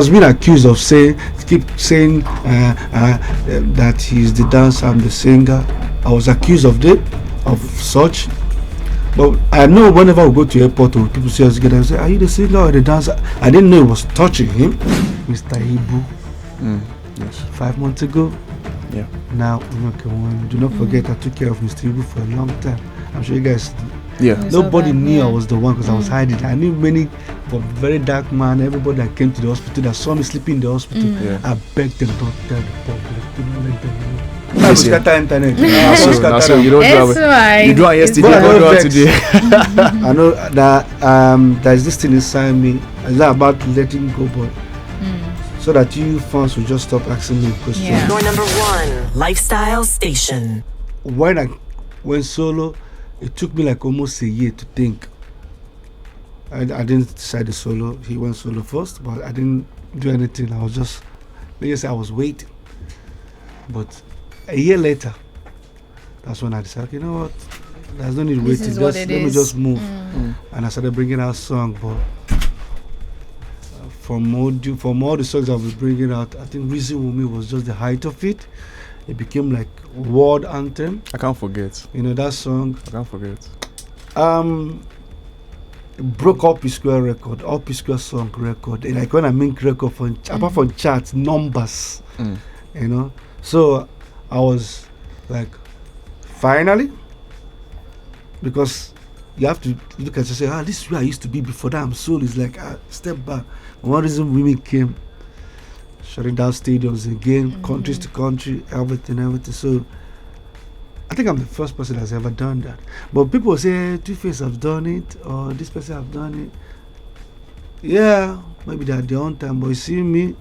was being accused of keep saying that he's the dancer, I'm the singer. I was accused of such. But I know whenever we go to airport or people see us together, they say, are you the singer or the dancer? I didn't know it was touching him. Mr. Ibu. Yes. 5 months ago. Yeah. Now, do not forget I took care of Mr. Ibu for a long time. I'm sure you guys. Yeah. Nobody knew I was the one because I was hiding. I knew many, but very dark man. Everybody that came to the hospital that saw me sleeping in the hospital, I begged them don't tell the public. Do not let them know. I was scatter internet. So you don't do it. You do it yesterday. You don't do it today. I know that there's this thing inside me. It's not about letting go, but so that you fans will just stop asking me questions. Yeah. Your number one lifestyle station. When I went solo, it took me like almost a year to think. I didn't decide the solo. He went solo first, but I didn't do anything. I was just, I was waiting. But a year later, that's when I decided, you know what, there's no need waiting. Let me just move. And I started bringing out songs. But from all the songs I was bringing out, I think Reason With Me was just the height of it. It became like world anthem. I can't forget. You know that song. I can't forget. It broke up P-Square record, all P-Square song record. And like when I make record apart from charts, numbers. You know. So I was like, finally, because you have to look at it and say, this is where I used to be before that. I'm soul is like, step back. One reason women came, shutting down stadiums again, countries to country, everything. So I think I'm the first person that's ever done that. But people say, Two-Face have done it, or this person have done it. Yeah, maybe they're their own time, but you see me,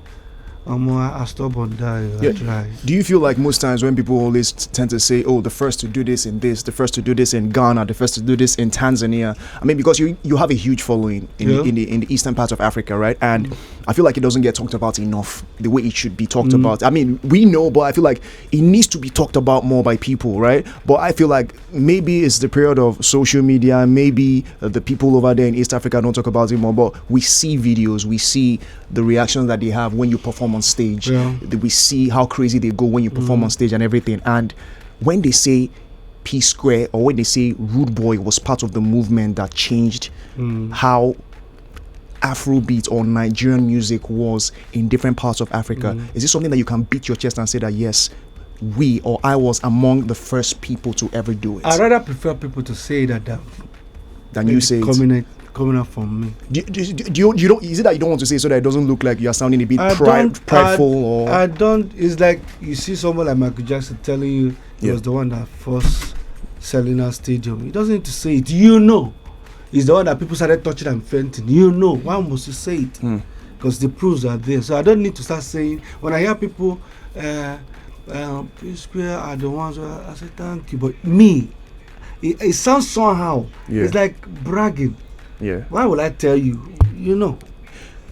I stop on that. I try. Do you feel like most times when people always tend to say, the first to do this in this, the first to do this in Ghana, the first to do this in Tanzania? I mean, because you have a huge following in the eastern part of Africa, right? And I feel like it doesn't get talked about enough the way it should be talked about. I mean, we know, but I feel like it needs to be talked about more by people, right? But I feel like maybe it's the period of social media, maybe the people over there in East Africa don't talk about it more, but we see videos, we see the reactions that they have when you perform on stage. We see how crazy they go when you perform on stage and everything. And when they say P-Square, or when they say Rude Boy was part of the movement that changed how Afrobeat or Nigerian music was in different parts of Africa, is this something that you can beat your chest and say that yes, I was among the first people to ever do it? I rather prefer people to say that than you say it. Coming up from me. Do you don't? Is it that you don't want to say so that it doesn't look like you are sounding a bit prideful? Or I don't. It's like you see someone like Michael Jackson telling you he was the one that first selling our stadium. He doesn't need to say it. You know, he's the one that people started touching and fainting. You know, why must you say it? Because the proofs are there. So I don't need to start saying. When I hear people, P-Square are the ones. I say thank you, but me, it sounds somehow. It's like bragging. Yeah. Why would I tell you? You know.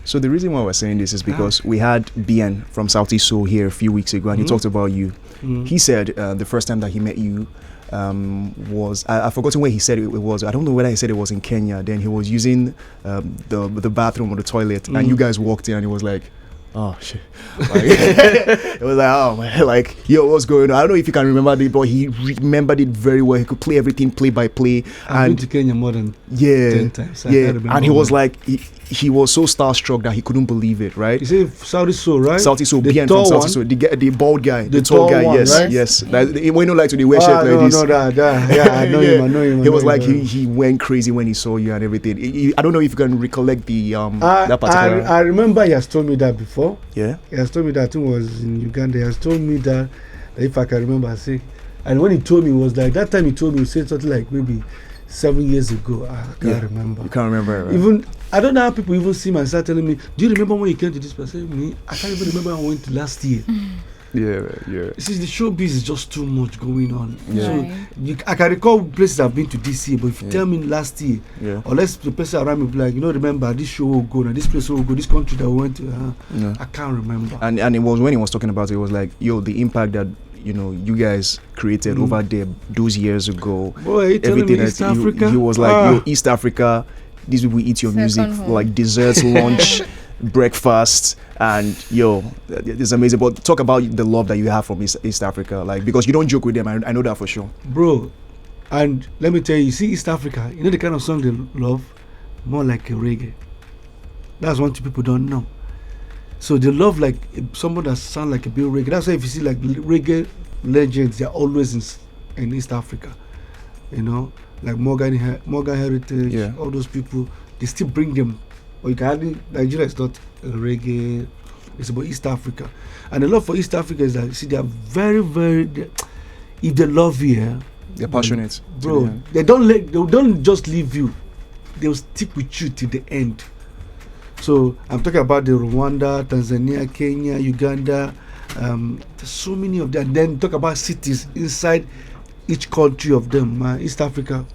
So the reason why we're saying this is because we had BN from Southeast Soul here a few weeks ago, and he talked about you. He said the first time that he met you was I've forgotten where he said it was. I don't know whether he said it was in Kenya. Then he was using the bathroom or the toilet, and you guys walked in, and he was like, oh shit. It was like, oh man, like, yo, what's going on? I don't know if you can remember it, but he remembered it very well. He could play everything play by play. I've been to Kenya more than 10 times. And he was like, he was so starstruck that he couldn't believe it, right? You see Southeast Soul, right? Southeast Soul, BN from Southeast Soul, the bald guy, the tall guy, one, yes, right? yes. When you like to wear shirt like this. I know him. He was like, he went crazy when he saw you and everything. I don't know if you can recollect the that particular. I remember he has told me that before. Yeah. He has told me that, I think it was in Uganda. He has told me that if I can remember, I say. And when he told me, it was like, that time he told me, he said something like maybe 7 years ago. I can't remember. You can't remember it, right? Even, I don't know how people even see me and start telling me, do you remember when you came to this place? Me, I can't even remember when I went to last year. Yeah. See, the showbiz is just too much going on. Yeah. So I can recall places I've been to this year, but if you tell me last year, unless the person around me be like, remember this show will go, this place will go, this country that we went to, I can't remember. And it was when he was talking about it, it was like, yo, the impact that you guys created over there those years ago. Boy, everything that East Africa? He was like, yo, East Africa, these people eat your music like desserts, lunch. breakfast, and it's amazing. But talk about the love that you have from East Africa, like, because you don't joke with them. I know that for sure, bro. And let me tell you, see, East Africa, you know the kind of song they love, more like a reggae. That's one thing people don't know. So they love like someone that sound like a bit reggae. That's why if you see like reggae legends, they're always in East Africa. You know, like Morgan Heritage, all those people, they still bring them. Or you can hardly, Nigeria is not a reggae, it's about East Africa. And the love for East Africa is that, see, they are very, if they love you, they're passionate. Bro, they don't just leave you. They'll stick with you till the end. So I'm talking about the Rwanda, Tanzania, Kenya, Uganda. There's so many of them. Then talk about cities inside each country of them. East Africa,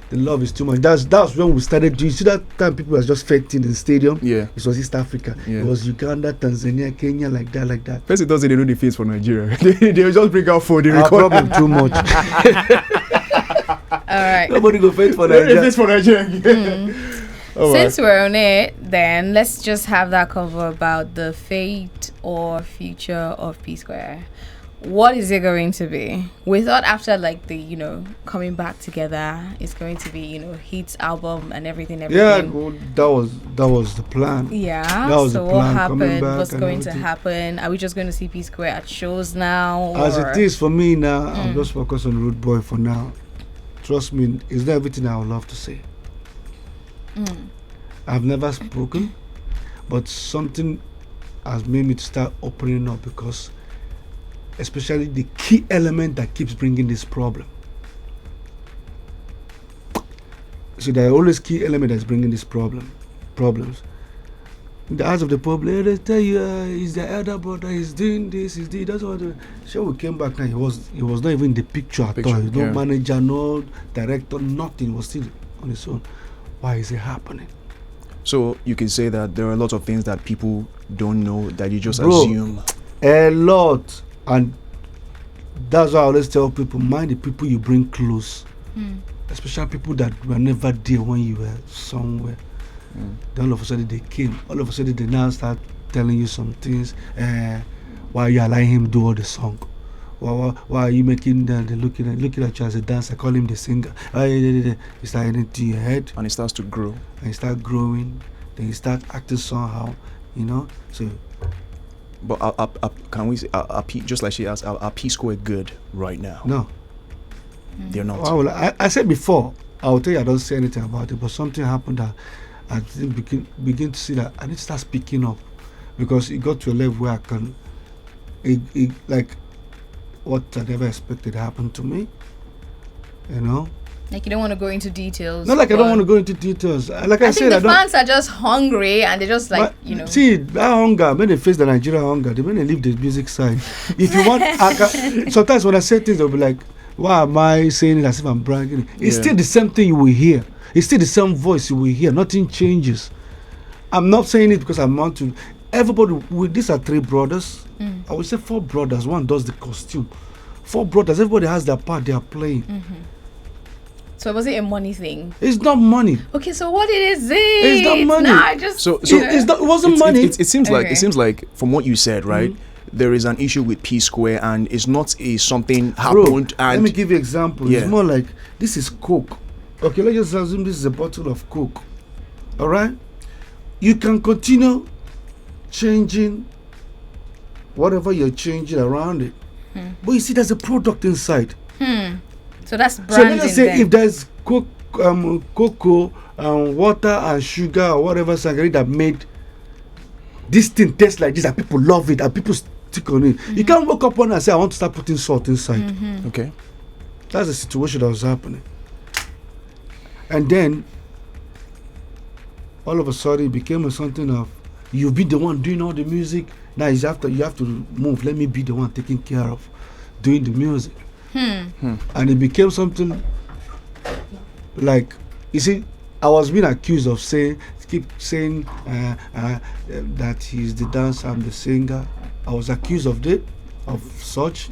the love is too much. That's when we started. Do you see that time people were just fighting in the stadium? Yeah. It was East Africa. Yeah. It was Uganda, Tanzania, Kenya, like that. First, it doesn't know the face for Nigeria. they just bring out phone. They record. Problem too much. All right. Nobody go fight for Nigeria. Face for Nigeria. Since we're on it, then let's just have that cover about the fate or future of P Square. What is it going to be? We thought after like the coming back together, it's going to be hits album and everything. Yeah, well, that was the plan. Yeah. That was so the plan. What happened? What's going everything. to happen? Are we just going to see P Square at shows now? As it is for me now, I'm just focused on Rude Boy for now. Trust me, it's not everything I would love to say. I've never spoken, but something has made me to start opening up, because especially the key element that keeps bringing this problem. So there are always key element that's bringing this problems. In the eyes of the public, they tell you he's the elder brother, he's doing this, he's doing that's what. So we came back now, he was not even in the picture at all. No manager, no director, nothing. He was still on his own. Why is it happening? So you can say that there are a lot of things that people don't know that you just assume. A lot. And that's why I always tell people, mind the people you bring close. Especially people that were never there when you were somewhere. Then all of a sudden they came. All of a sudden they now start telling you some things. Why are you allowing him do all the song? Why are you making them looking at you as a dancer? Call him the singer. You start getting into your head. And it starts to grow. And you start growing. Then you start acting somehow. So. But can we say, just like she asked, are P Square good right now? No. They're not. Well, I said before, I'll tell you I don't say anything about it, but something happened that I didn't begin to see that I need to start speaking up, because it got to a level where I can, like what I never expected happened to me, Like you don't want to go into details. Not like I don't want to go into details. Like I said, think the fans are just hungry and they just like, See, that hunger, when they face the Nigerian hunger, they when they leave the music side. If you want, sometimes when I say things, they'll be like, why am I saying it as if I'm bragging? It's still the same thing you will hear. It's still the same voice you will hear. Nothing changes. I'm not saying it because I want to. Everybody, these are 3 brothers. I would say 4 brothers. One does the costume. 4 brothers. Everybody has their part they are playing. So was it a money thing? It's not money. Okay, so what is it? It's not money. Nah, just so it's not, it wasn't money. It seems like from what you said, right? There is an issue with P Square, and it's not something happened. Bro, let me give you an example. It's more like, this is Coke. Okay, let's just assume this is a bottle of Coke. All right, you can continue changing whatever you're changing around it, but you see, there's a product inside. So that's branding. So let's say if there's cocoa, water and sugar or whatever sangria that made this thing taste like this, and people love it and people stick on it. You can't wake up one day and say, I want to start putting salt inside. Okay. That's the situation that was happening. And then all of a sudden it became something of, you be the one doing all the music. Now you have to move. Let me be the one taking care of doing the music. And it became something like, you see, I was being accused of keep saying that he's the dancer, I'm the singer. I was accused of such.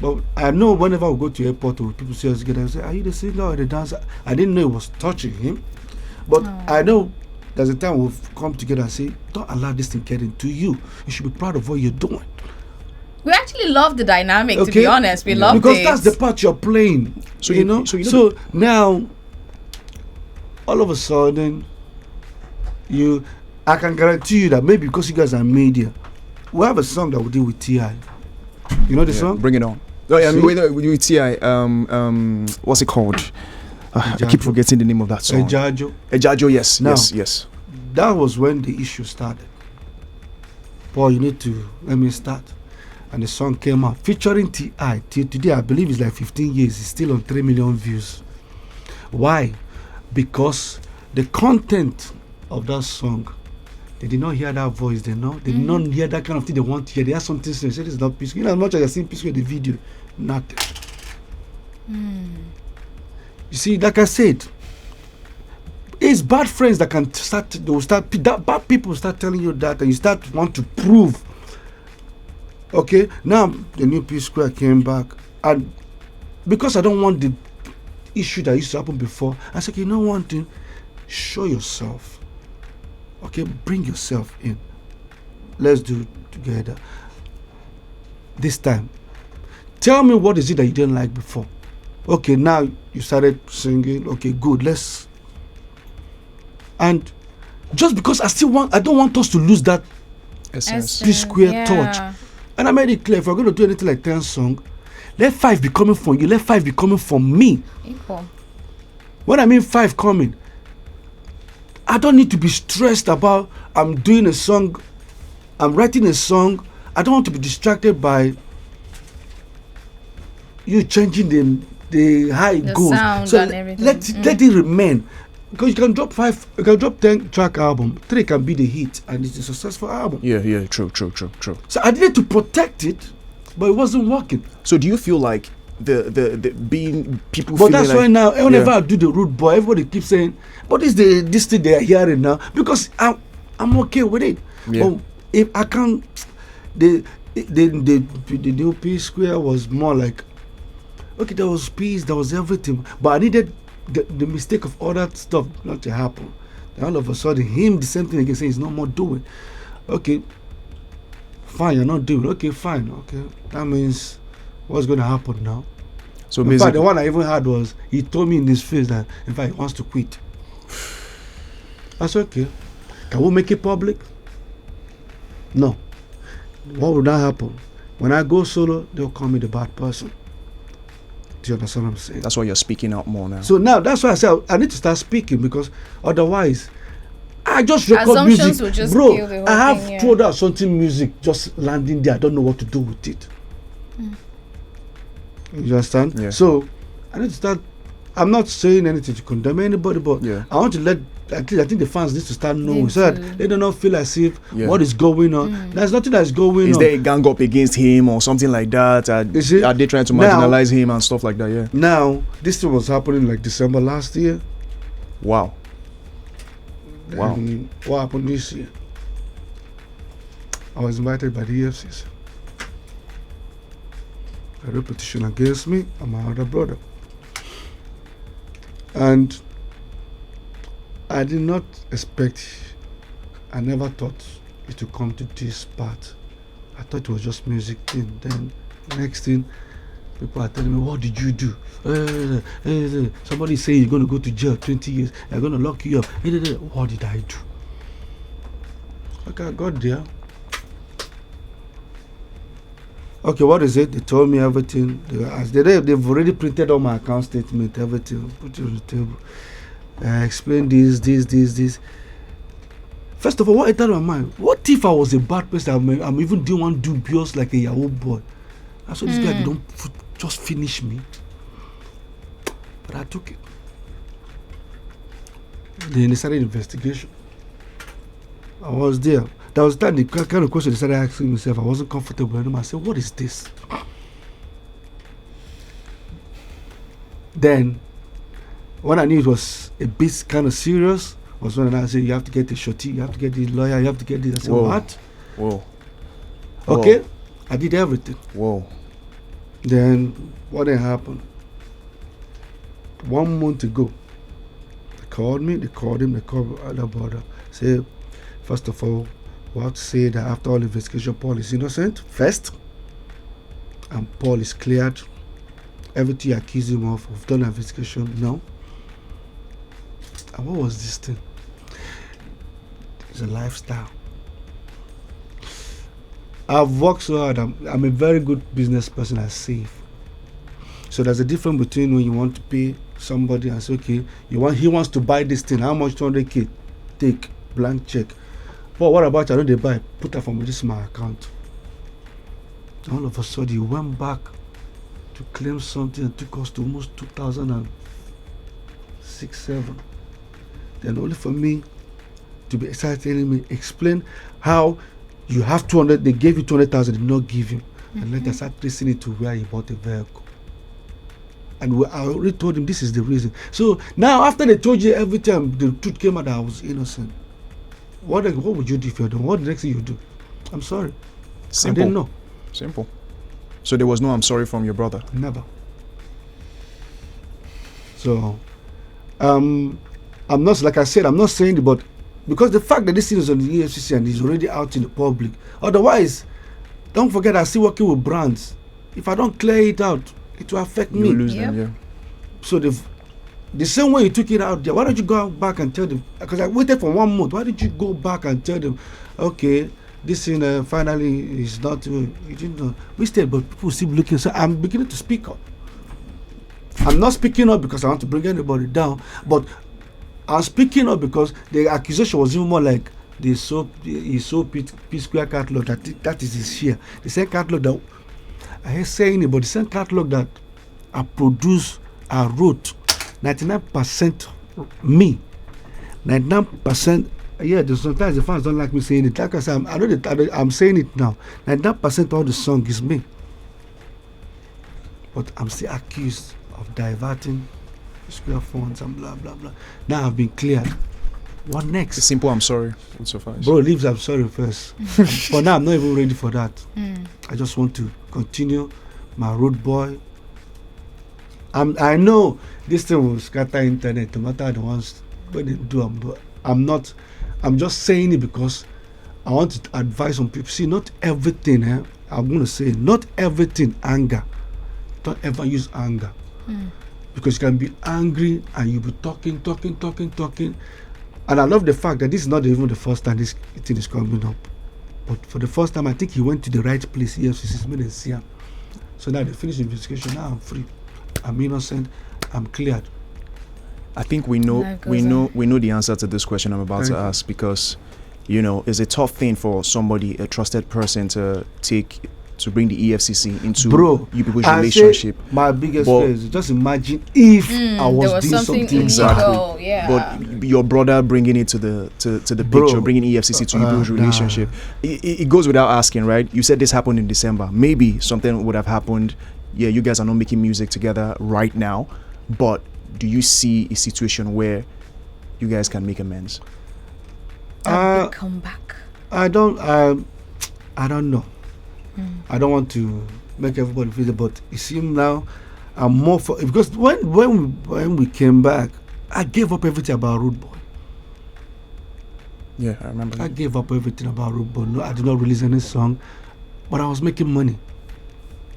But I know whenever we go to airport or people see us together, I say, are you the singer or the dancer? I didn't know it was touching him. But I know there's a time we've come together and say, don't allow this thing get into you. You should be proud of what you're doing. We actually love the dynamic, to be honest. We love it. Because that's the part you're playing. So you know? So now, all of a sudden, I can guarantee you that maybe because you guys are media, we have a song that we did with T.I. You know the song? Bring it on. Oh yeah, with T.I. What's it called? I keep forgetting the name of that song. Ejajo, yes. Now, yes. That was when the issue started. Paul, you need to let me start. And the song came out featuring T.I. Till today, I believe it's like 15 years. It's still on 3 million views. Why? Because the content of that song, they did not hear that voice. They did not hear that kind of thing they want to hear. They had something to say. This is not peaceful. You know, as much as I seen peaceful in the video, nothing. You see, like I said, it's bad friends that can bad people start telling you that, and you start want to prove. Okay, now the new P Square came back, and because I don't want the issue that used to happen before, I said, you know one thing, show yourself. Okay, bring yourself in. Let's do it together. This time, tell me what is it that you didn't like before. Okay, now you started singing. Okay, good. And just because I don't want us to lose that essence, P Square touch. And I made it clear, if we're going to do anything like 10 songs, let 5 be coming from you, let 5 be coming from me. Equal. When I mean 5 coming, I don't need to be stressed about I'm doing a song, I'm writing a song. I don't want to be distracted by you changing the how it goes. Sound so and everything. Let it remain. Because you can drop 10 track album, 3 can be the hit, and it's a successful album. Yeah, true. So I needed to protect it, but it wasn't working. So do you feel like the being people? But that's why now, whenever I do the Rude Boy, everybody keeps saying, "But this thing they are hearing now," because I'm okay with it. Yeah. But if I can't, the new P Square was more like, okay, there was peace, there was everything, but I needed the mistake of all that stuff not to happen. And all of a sudden, the same thing again, saying he's no more doing. Okay, fine, you're not doing. Okay, fine. Okay, that means what's going to happen now? So in fact, the one I even had was he told me in his face that in fact he wants to quit. That's okay. Can we make it public? No. What would that happen? When I go solo, they'll call me the bad person. Do you understand what I'm saying? That's why you're speaking out more now. So now that's why I said I need to start speaking, because otherwise I just record assumptions music. will just Bro, kill the whole I have thing, thrown out something music just landing there. I don't know what to do with it. You understand? Yeah. So I need to start. I'm not saying anything to condemn anybody, but Yeah. I want to let. I think the fans need to start knowing, so that they do not feel as if Yeah. what is going on. There's nothing that's going on. Is there a gang up against him or something like that? Are they trying to marginalize him and stuff like that? Yeah. Now this thing was happening like December last year. Wow. And what happened this year? I was invited by the EFCC. A repetition against me and my other brother. And I did not expect, I never thought it would come to this part. I thought it was just music thing. Then next thing, people are telling me, what did you do? Somebody say you're going to go to jail 20 years. They're going to lock you up. What did I do? Okay, I got there. Okay, what is it? They told me everything. They've already printed all my account statement, everything, put it on the table. I explained this. First of all, what entered my mind? What if I was a bad person? I'm even doing one dubious like a Yahoo boy. I saw this guy, they don't just finish me. But I took it. Then they started investigation. I was there. That was the kind of question they started asking myself. I wasn't comfortable anymore. I said, what is this? Then, when I knew it was a bit kind of serious, was when I said, you have to get a shorty, you have to get the lawyer, you have to get this. I said, Whoa. what? Whoa. Okay, Whoa. I did everything. Whoa. Then, what then happened? 1 month ago, they called me. They called him. They called other brother. Say, first of all, we have to say that after all investigation, Paul is innocent first, and Paul is cleared. Everything you accuse him of, we've done an investigation. No. And what was this thing? It's a lifestyle. I've worked so hard. I'm a very good business person. I save. So there's a difference between when you want to pay somebody and say, okay, he wants to buy this thing. How much? 200K. Take blank check. But what about I know they buy? Put that from this is my account. All of a sudden, he went back to claim something and took us to almost 2006, 7. Then only for me to be excited, telling me, explain how you have 200, they gave you 200,000, did not give you. And let us start tracing it to where he bought the vehicle. And I already told him this is the reason. So now, after they told you every time the truth came out that I was innocent, what would you do if you're done? What the next thing you do? I'm sorry. Simple. I didn't know. Simple. So there was no I'm sorry from your brother? Never. So, I'm not, like I said, I'm not saying it, but because the fact that this thing is on the EFCC and is already out in the public, otherwise, don't forget I'm still working with brands. If I don't clear it out, it will affect me. You lose them, yeah. So the same way you took it out there, why don't you go back and tell them? Because I waited for 1 month. Why did you go back and tell them, okay, this thing finally is not, you didn't know. We stayed, but people still looking. So I'm beginning to speak up. I'm not speaking up because I want to bring anybody down, but I'm speaking up because the accusation was even more like he sold P-Square catalog. That is his share. The same catalog that I hate saying it, but the same catalog that I produced, I wrote, 99% me, 99%. Yeah, sometimes the fans don't like me saying it. Like I said, I know that I'm saying it now. 99% of the song is me, but I'm still accused of diverting square funds and blah blah blah. Now I've been cleared. What next? A simple I'm sorry would suffice. Bro, leaves I'm sorry first. For now, I'm not even ready for that. I just want to continue my road boy. I know this thing will scatter internet, no matter the ones when they do them, but I'm not. I'm just saying it because I want to advise on people. See, not everything. I'm going to say not everything anger. Don't ever use anger. Because you can be angry and you'll be talking. And I love the fact that this is not even the first time this thing is coming up. But for the first time, I think he went to the right place. EFCC made a CM. So now they finish the investigation. Now I'm free. I'm innocent. I'm cleared. I think we know the answer to this question I'm about to ask, because it's a tough thing for somebody, a trusted person, to bring the EFCC into you people's relationship. My biggest fear is just imagine if I was doing something exactly. Yeah. But your brother bringing it to the picture, bringing EFCC to you people's relationship. It goes without asking, right? You said this happened in December. Maybe something would have happened. Yeah, you guys are not making music together right now, but do you see a situation where you guys can make amends? Come back. I don't know. I don't want to make everybody feel it, but it seems now I'm more for, because when we came back, I gave up everything about Rude Boy. Yeah, I remember. I gave up everything about Rude Boy. No, I did not release any song, but I was making money.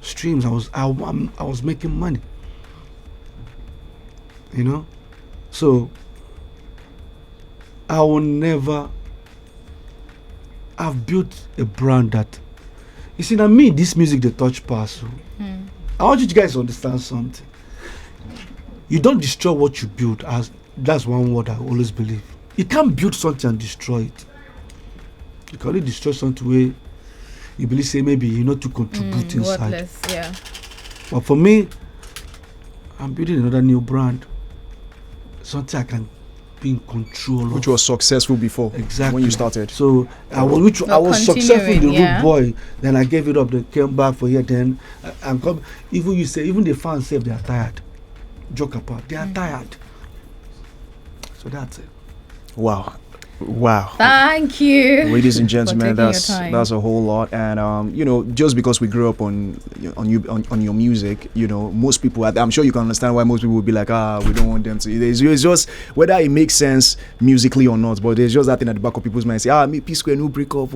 Streams, I was making money. So I will never. I've built a brand that, you see, now me, this music they touch pass. I want you guys to understand something. You don't destroy what you build. That's one word I always believe. You can't build something and destroy it. You can only destroy something where you believe, say, maybe you know to contribute inside. Worthless, yeah. But for me, I'm building another new brand. Something I can be in control of. Which was successful before. Exactly. When you started. So I was successful in the Rude Boy. Then I gave it up. They came back for here. Then even the fans say they are tired. Joke apart. They are tired. So that's it. Wow. Wow. Thank you. Ladies and for gentlemen, taking your that's time. a whole lot, and just because we grew up on your music, most people, I'm sure you can understand why most people would be like, we don't want them to. It's just whether it makes sense musically or not, but there's just that thing at the back of people's minds. Say, me P-Square no break up,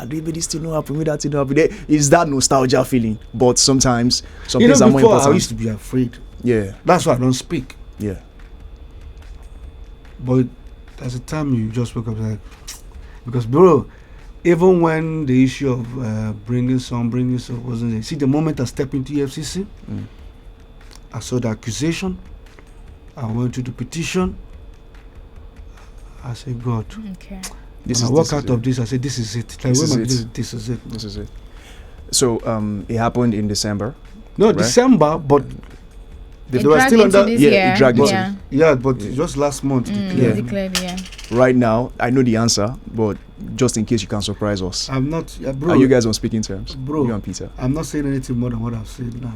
this thing no happen, that thing no happen. It's that nostalgia feeling, but sometimes some things are more before important. I used to be afraid. Yeah, That's why I don't speak. yeah, But there's a time you just wake up like, because bro, even when the issue of bringing some wasn't there. See, the moment I stepped into EFCC, I saw the accusation. I went to the petition. I said, God, Okay. I walk out of this. I said, this is it. Like, This is it. This is it. this is it. So it happened in December. No, Right. December, but It they were dragged still into under. this yeah, year. it dragged into yeah. Yeah, but just last month. Yeah. Declared, yeah. Right now, I know the answer, but just in case you can surprise us, I'm not, bro. are you guys on speaking terms? Bro. You and Peter. I'm not saying anything more than what I've said now.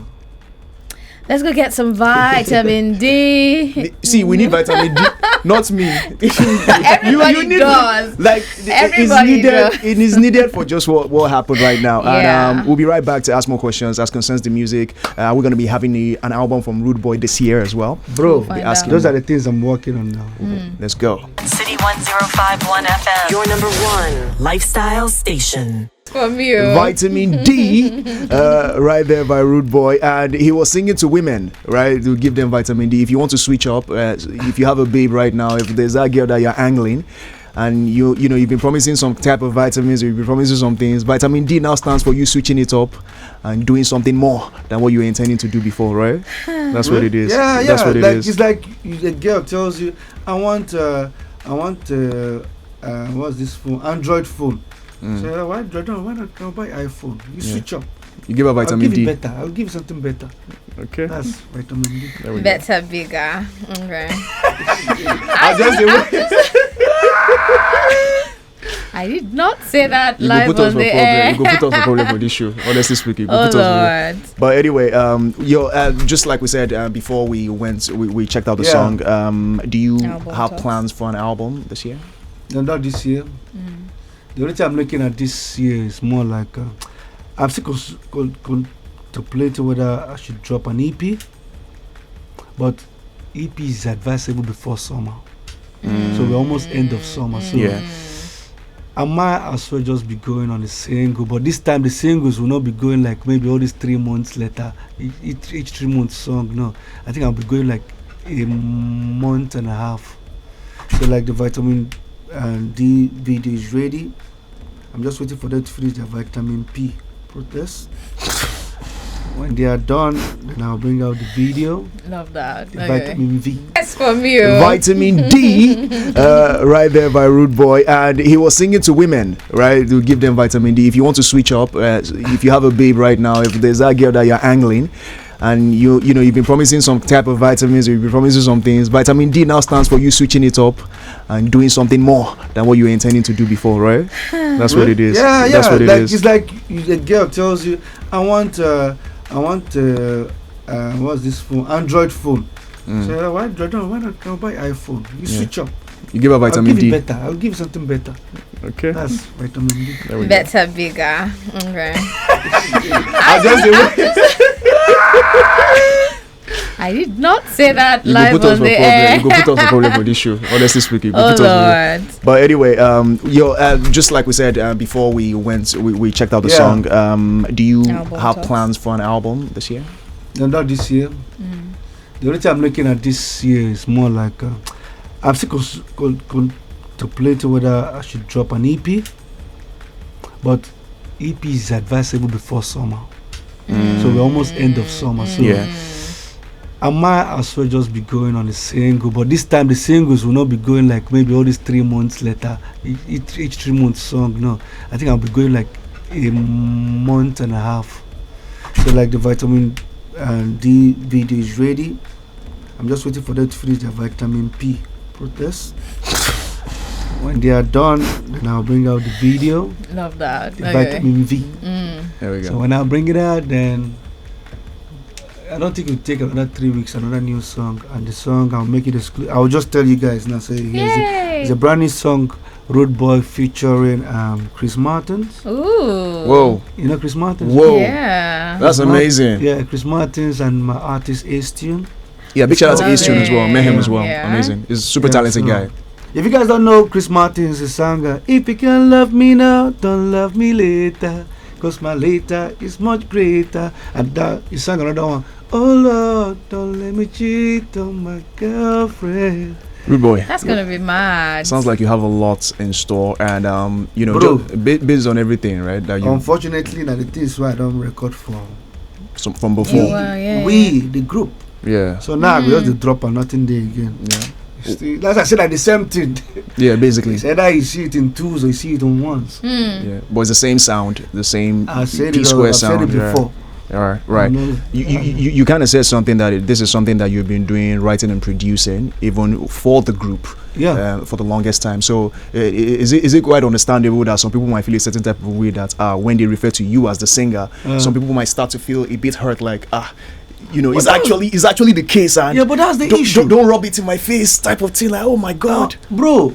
Let's go get some vitamin D. See, we need vitamin D, not me. Everybody need does. Like Everybody does. it is needed for just what happened right now. Yeah. And we'll be right back to ask more questions as concerns the music. We're going to be having an album from Rude Boy this year as well. Bro, We'll find asking out. those are the things I'm working on now. Let's go. City 1051 FM. Your number one lifestyle station. From you. Vitamin D, right there by Rude Boy, and he was singing to women, right, to give them vitamin D. If you want to switch up, if you have a babe right now, if there's that girl that you're angling, and you've been promising some type of vitamins, or you've been promising some things, vitamin D now stands for you switching it up and doing something more than what you were intending to do before, right? That's what it is. Yeah, That's what it like, is. It's like a girl tells you, I want what's this phone? Android phone. So why not can I buy iPhone? You switch up. You give her I'll vitamin give D. you better. I'll give you something better. Okay. That's vitamin D. There we go. Better, bigger. Okay. I did not say that You go live put us on for the problem. air. You go put us for problem with this show. Honestly speaking, you go Oh put us for. Lord. But anyway, just like we said before we went, we checked out the Yeah. song. Do you Album have talks. plans for an album this year? No, not this year. The only thing I'm looking at this year is more like I'm still contemplating whether I should drop an EP, but EP is advisable before summer. So we're almost end of summer. So Yeah. I might as well just be going on the single, but this time the singles will not be going like maybe all these 3 months later, each 3 months song. No, I think I'll be going like a month and a half. So like the vitamin D video is ready. I'm just waiting for them to finish their vitamin P protest. When they are done, then I'll bring out the video, Love that. the Okay. vitamin V. That's from you. Vitamin D, right there by Rude Boy, and he was singing to women, right, to give them vitamin D. If you want to switch up, if you have a babe right now, if there's that girl that you're angling, and you've been promising some type of vitamins, or you've been promising some things, vitamin D now stands for you switching it up and doing something more than what you were intending to do before, right? That's what it is. Yeah, That's what it like, is. It's like a girl tells you, I want what's this phone? Android phone. So why not can I buy iPhone? You switch up. You give her I'll vitamin give you D. better. I'll give you something better. Okay. That's vitamin D. There we go. Better, bigger. Okay. I did not say that You go live put us on for the problem. air. You go put us for problem with this show. Honestly speaking, you go Oh put us for. Lord. But anyway, just like we said before we went, we checked out the Yeah. song. Do you Album have talks. plans for an album this year? No, not this year. The only thing I'm looking at this year is more like I'm still contemplating whether I should drop an EP, but EP is advisable before summer. So we're almost end of summer. So Yeah. I might as well just be going on the single, but this time the singles will not be going like maybe all these 3 months later, each 3 months song. No, I think I'll be going like a month and a half. So like the vitamin D video is ready. I'm just waiting for them to finish their vitamin P protest. When they are done, then I'll bring out the video, Love that. the Okay. vitamin V. There we So go. when I bring it out, then I don't think it will take another 3 weeks, another new song. And the song, I'll make it exclusive. I'll just tell you guys now, say, Yay. it's a brand new song Rude Boy featuring Chris Martins. Ooh. Whoa. You know Chris Martins? Whoa. Yeah. That's amazing. Yeah, Chris Martins and my artist Ace Tune. Yeah, big shout out to Love East Tune as well. Met him it. as well. Yeah. Amazing. He's a super Yeah, talented so- guy. If you guys don't know Chris Martins, the singer, if you can love me now, don't love me later, cause my later is much greater. And that he sang another one. Oh Lord, don't let me cheat on my girlfriend. Rude Boy. That's gonna be mad. Sounds like you have a lot in store, and you know, Bro. based on everything, right? That you Unfortunately, now the things why I don't record from from before. Yeah. we, the group. Yeah. So now we just the drop and nothing there again. Yeah. Still, as I said, like the same thing. Yeah, basically. It's either you see it in twos or you see it in ones. Yeah, but it's the same sound, the same I said P it, square I've said sound. it before. Yeah. Right. I know. You kind of said something that this is something that you've been doing, writing and producing, even for the group. Yeah. For the longest time. So is it quite understandable that some people might feel a certain type of way that when they refer to you as the singer, some people might start to feel a bit hurt, like you know, it's actually the case, and Yeah, but that's the don't, issue. don't rub it in my face type of thing, like, oh my god. Bro,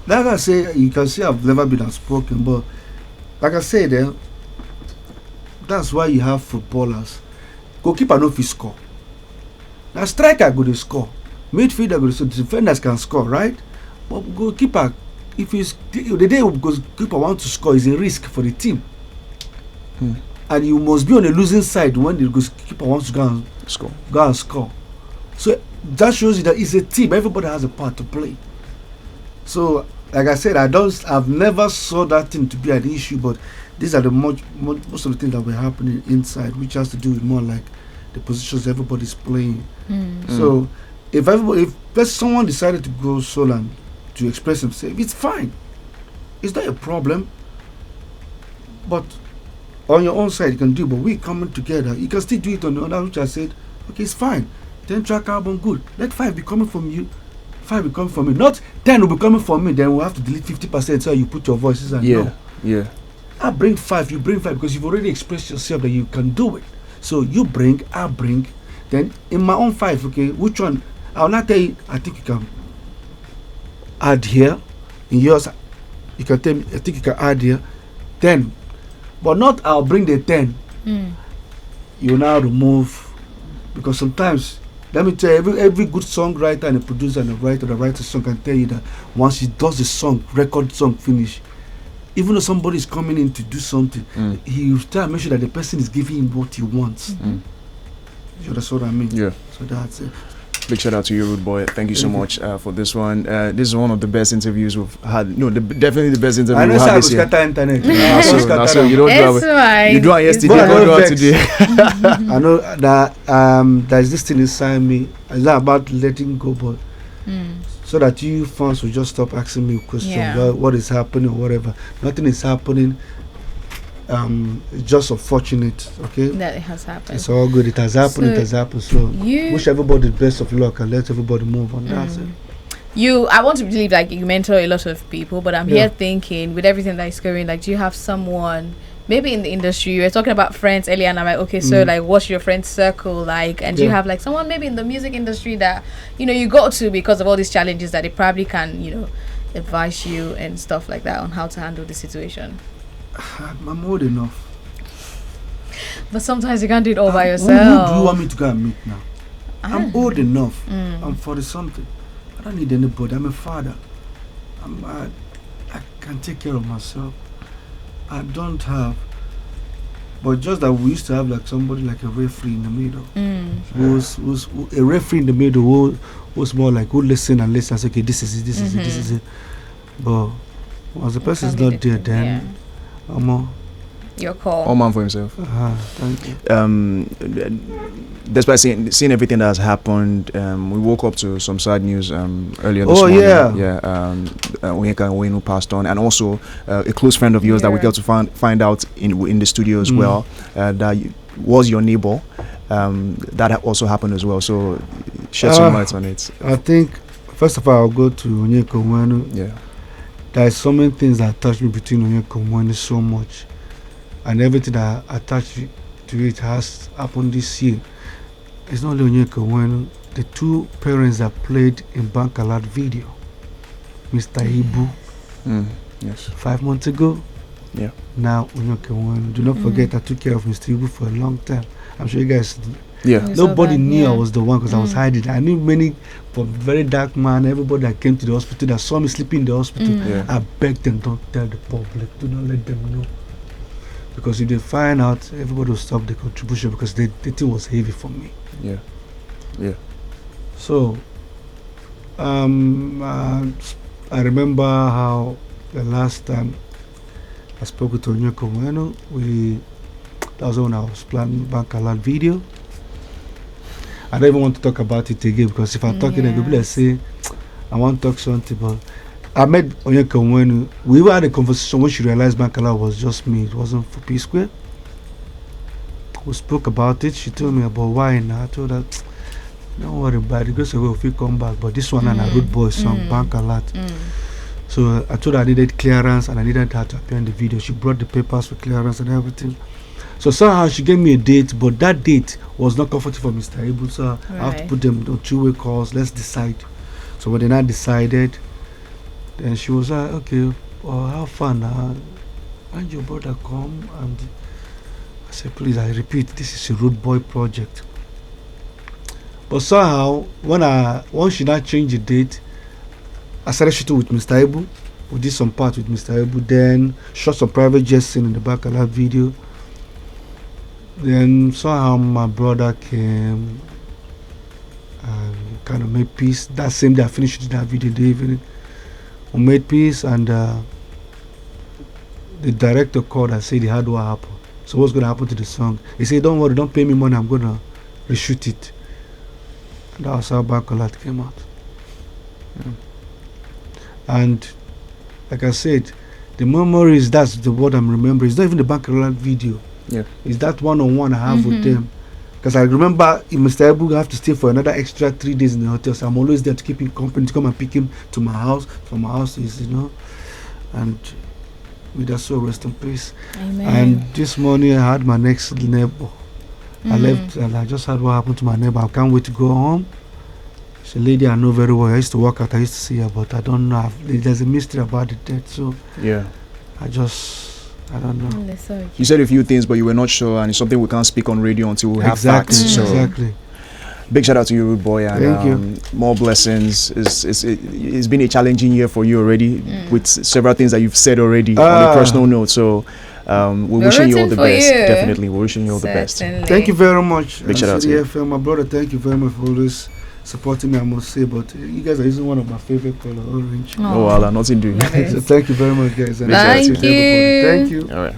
like I say, you can see I've never been outspoken, but like I said, that's why you have footballers. Goalkeeper no fit score. Now striker go to score. Midfielder go to score. Defenders can score, right? But goalkeeper, if he's the day goalkeeper want to score, is a risk for the team. And you must be on the losing side when the goalkeeper wants to go and score. So that shows you that it's a team. Everybody has a part to play. So, like I said, I've never saw that thing to be an issue. But these are the most of the things that were happening inside, which has to do with more like the positions everybody's playing. So, if someone decided to go solo and to express himself, it's fine. It's not a problem. But on your own side you can do, but we coming together, you can still do it on the other, which I said, okay, it's fine. 10-track album, good. Let 5 be coming from you, 5 be coming from me. Not 10 will be coming from me, then we'll have to delete 50% so you put your voices and Yeah. I bring 5, you bring 5, because you've already expressed yourself that you can do it. So you bring, I bring, then in my own 5, okay, which one? I'll not tell you, I think you can add here. In yours, you can tell me, I think you can add here. 10. But not I'll bring the 10. You now remove, because sometimes, let me tell you, every good songwriter and a producer and a writer that writes a song can tell you that once he does the song, record song finish, even though somebody is coming in to do something, he will try to make sure that the person is giving him what he wants. You understand what I mean? Yeah. So that's it. Big shout out to you, Rude Boy. Thank you so much for this one. This is one of the best interviews we've had. No, definitely the best interview I know we've had this say year. scatter internet. So you don't do it. You do it yesterday, But you don't do it vex. today. I know that there's this thing inside me. It's not about letting go, but so that you fans will just stop asking me questions. Yeah. What is happening or whatever. Nothing is happening. It's just unfortunate, okay? That it has happened. It's all good. It has happened. So it has happened. So wish everybody the best of luck and let everybody move on. That's it. I want to believe like you mentor a lot of people, but I'm here thinking with everything that is going, like, do you have someone maybe in the industry? You were talking about friends earlier, and I'm like, okay, so like, what's your friend circle like? And do you have like someone maybe in the music industry that you go to because of all these challenges that they probably can advise you and stuff like that on how to handle the situation? I'm old enough. But sometimes you can't do it all by Who yourself. do you want me to go and meet now? I'm old enough. I'm 40 something. I don't need anybody. I'm a father. I can take care of myself. I don't have. But just that we used to have like somebody like a referee in the middle. Who's a referee in the middle who was more like who listen and listen and say, okay, this is it, this is it, this is it. But once the person's not there, then your call. All man for himself. Thank you. Despite seeing everything that has happened, we woke up to some sad news earlier this Oh, morning. yeah. Onyeka Nwenu passed on, and also a close friend of yours that we got to find out in the studio as well, that was your neighbor. That also happened as well. So shed some light on it. I think first of all I'll go to Onyeka Nwenu. Yeah. There's so many things that touch me between Onyeka Nwenu so much, and everything that attached to it has happened this year. It's not only Onyeka Nwenu, the two parents that played in Bankole video, Mr. Ibu Yes. 5 months ago. Yeah. Now, do not forget I took care of Mr. Ibu for a long time. I'm sure you guys. Yeah. Nobody knew I was the one because I was hiding. I knew many, for very dark man. Everybody that came to the hospital that saw me sleeping in the hospital. Yeah. I begged them, don't tell the public. Do not let them know. Because if they find out, everybody will stop the contribution because the thing was heavy for me. Yeah. Yeah. So, I remember how the last time I spoke with Onyeko Bueno, that was when I was planning Bankole video. I don't even want to talk about it again because if I talk it, I'll be like, say, I want to talk something, but I met Onyeko Bueno. We even had a conversation when she realized Bankole was just me, it wasn't for P Square. We spoke about it. She told me about why, and I told her, don't worry about it, because if we come back, but this one and a Rude Boy song, Bankole. So I told her I needed clearance and I needed her to appear in the video. She brought the papers for clearance and everything. So somehow she gave me a date, but that date was not comfortable for Mr. Ibu. So I have to put them on two-way calls. Let's decide. So when they not decided, then she was like, okay, well, have fun. And your brother come, and I said, please, I repeat, this is a Rude Boy project. But somehow, once she not changed the date, I started shooting with Mr. Ibu. We did some part with Mr. Ibu, then shot some private jet scene in the back of that video. Then somehow my brother came and kind of made peace. That same day I finished shooting that video in the evening. We made peace, and the director called and said he had what happened. So what's going to happen to the song? He said, don't worry, don't pay me money, I'm going to reshoot it. And that was how Bankole came out. And like I said, the memories, that's the word I'm remembering. It's not even the Bankole video. Yeah. It's that one-on-one I have with them. Because I remember in Mr. Ibu, I have to stay for another extra 3 days in the hotel. So I'm always there to keep him company, to come and pick him to my house. From my house is, and with that soul rest in peace. Amen. And this morning I had my next neighbor. I left and I just heard what happened to my neighbor. I can't wait to go home. She's a lady I know very well. I used to work out, I used to see her, but I don't know. There's a mystery about the death. So yeah, I don't know. You said a few things, but you were not sure, and it's something we can't speak on radio until we have facts. So exactly. Big shout out to you, Rude Boy, and thank you. More blessings. It's been a challenging year for you already, with several things that you've said already on a personal note. So we're wishing you all the best. Definitely, we're wishing you all the best. Thank you very much. Big shout out to you. My brother, thank you very much for always supporting me, I must say, but you guys are using one of my favorite color, orange. Oh, Allah, nothing doing. So thank you very much, guys. Thank you. Thank you. All right.